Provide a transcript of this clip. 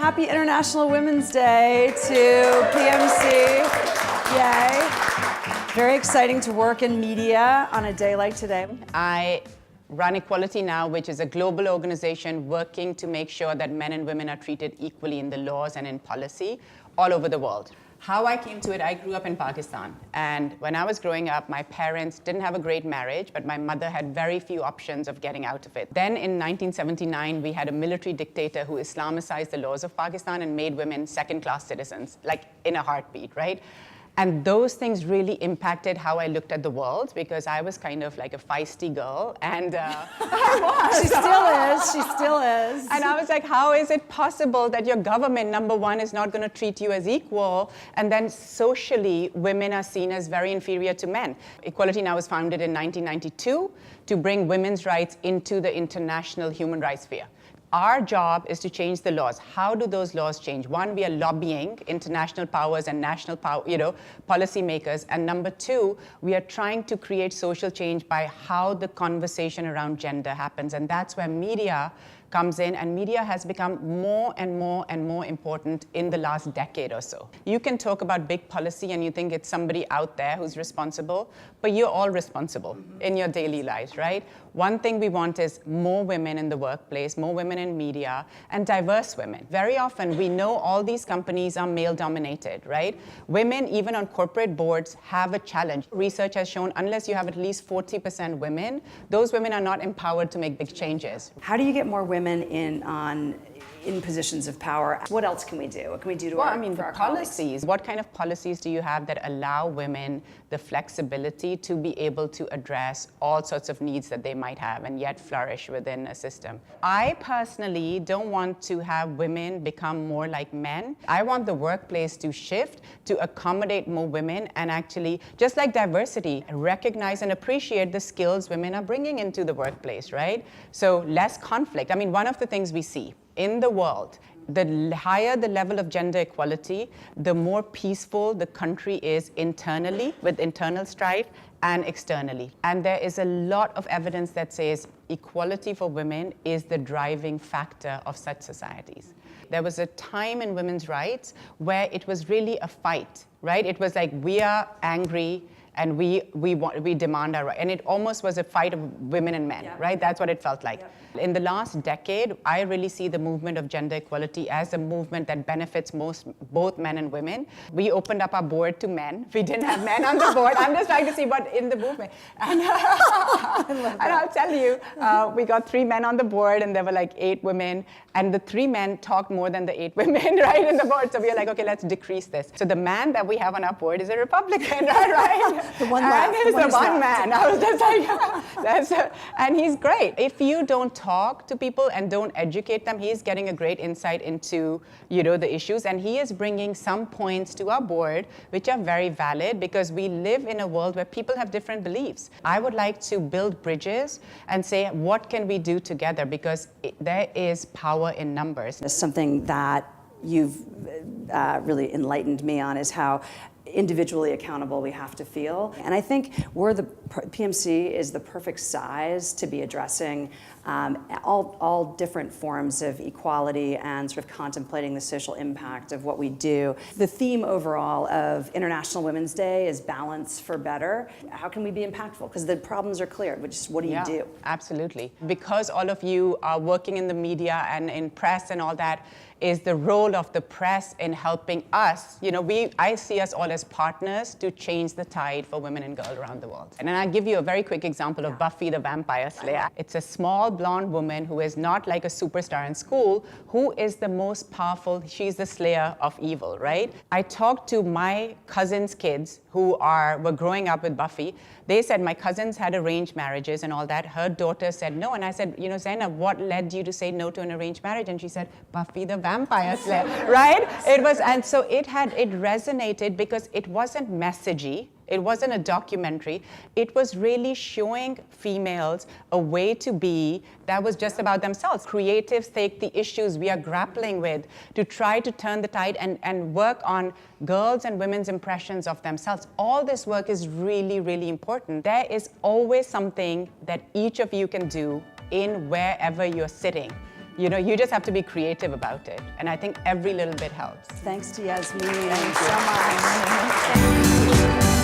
happy International Women's Day to PMC. Yay. Very exciting to work in media on a day like today. I run Equality Now, which is a global organization working to make sure that men and women are treated equally in the laws and in policy all over the world. How I came to it, I grew up in Pakistan. And when I was growing up, my parents didn't have a great marriage, but my mother had very few options of getting out of it. Then in 1979, we had a military dictator who Islamicized the laws of Pakistan and made women second-class citizens, like in a heartbeat, right? And those things really impacted how I looked at the world, because I was kind of like a feisty girl, and I was. She still is. And I was like, how is it possible that your government, number one, is not going to treat you as equal, and then socially, women are seen as very inferior to men? Equality Now was founded in 1992 to bring women's rights into the international human rights sphere. Our job is to change the laws. How do those laws change? One, we are lobbying international powers and national power, policymakers. And number two, we are trying to create social change by how the conversation around gender happens. And that's where media comes in, and media has become more and more and more important in the last decade or so. You can talk about big policy and you think it's somebody out there who's responsible, but you're all responsible in your daily lives, right? One thing we want is more women in the workplace, more women in media, and diverse women. Very often, we know all these companies are male-dominated, right? Women, even on corporate boards, have a challenge. Research has shown unless you have at least 40% women, those women are not empowered to make big changes. How do you get more women in positions of power? What else can we do? What can we do to our policies. colleagues? What kind of policies do you have that allow women the flexibility to be able to address all sorts of needs that they might have and yet flourish within a system? I personally don't want to have women become more like men. I want the workplace to shift to accommodate more women and actually, just like diversity, recognize and appreciate the skills women are bringing into the workplace, right? So less conflict. I mean, one of the things we see in the world, the higher the level of gender equality, the more peaceful the country is internally, with internal strife, and externally. And there is a lot of evidence that says equality for women is the driving factor of such societies. There was a time in women's rights where it was really a fight, right? It was like, we are angry, and we demand our right. And it almost was a fight of women and men, right? That's what it felt like. In the last decade, I really see the movement of gender equality as a movement that benefits both men and women. We opened up our board to men. We didn't have men on the board. I'm just trying to see what in the movement. And, and I'll tell you, we got 3 men on the board, and there were like 8 women. And the 3 men talked more than the 8 women, right, in the board. So we were like, okay, let's decrease this. So the man that we have on our board is a Republican, right? The one left. And he's the one man. I was just like, and he's great. If you don't talk to people and don't educate them, he's getting a great insight into, the issues. And he is bringing some points to our board which are very valid, because we live in a world where people have different beliefs. I would like to build bridges and say, what can we do together? Because there is power in numbers. Something that you've really enlightened me on is how individually accountable we have to feel. And I think PMC is the perfect size to be addressing all different forms of equality and sort of contemplating the social impact of what we do. The theme overall of International Women's Day is balance for better. How can we be impactful? Because the problems are clear, but just what do you do? Absolutely. Because all of you are working in the media and in press and all that, is the role of the press in helping us. I see us all as partners to change the tide for women and girls around the world. And then I'll give you a very quick example of Buffy the Vampire Slayer. It's a small blonde woman who is not like a superstar in school, who is the most powerful. She's the slayer of evil, right? I talked to my cousin's kids who were growing up with Buffy. They said, my cousins had arranged marriages and all that. Her daughter said no. And I said, Zainab, what led you to say no to an arranged marriage? And she said, Buffy the Vampire Slayer, right? And so it resonated because it wasn't messagey. It wasn't a documentary. It was really showing females a way to be that was just about themselves. Creatives take the issues we are grappling with to try to turn the tide and work on girls' and women's impressions of themselves. All this work is really, really important. There is always something that each of you can do in wherever you're sitting You know, you just have to be creative about it. And I think every little bit helps. Thanks to Yasmeen so much.